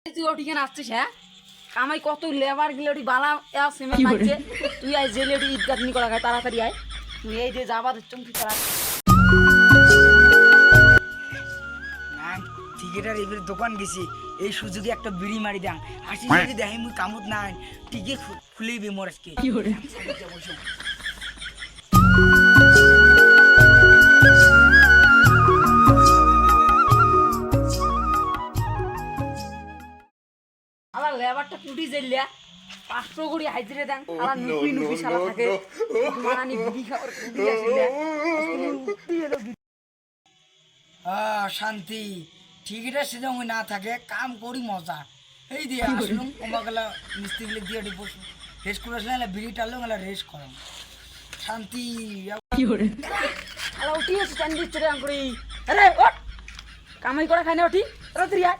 তুই ওটি কেন আসছিস? হ্যাঁ, কামাই কত লেবার গেলে ওটি বালা সিমেন্ট মারছে, তুই আয় জেলে ওটি ঈদ গাঁথনি করা খায়, তাড়াতাড়ি আয়। তুই এই যে যাবার চমকি করা না টিকেটার এবার দোকান গেছি, এই সুযোগে একটা বিড়ি মারি দাম হাসি যদি দেখে মুই কামত নাই টিকে খুলেইবে মোর আজকে আবার লেবারটা টুটি জেলিয়া 500 করে হাইজিরে দেন, আবার নুপি নুপি শালা থাকে মারানি বিড়ি খাবার টুটি আসলে শান্তি টিকেটার সেটা মুই না থাকে কাম করি মজা এই দিয়ে আসলুম ওমাগলা মিস্ত্রি দিয়ে বসু রেস্ট করে আসলে বিড়ি টানলো গেলা রেস্ট করম শান্তি শালা উঠি আছে চান দিচ্ছে রে আঙ্কুরি। আরে ওঠ, কামাই করে খাই না উঠি তাড়াতাড়ি আয়।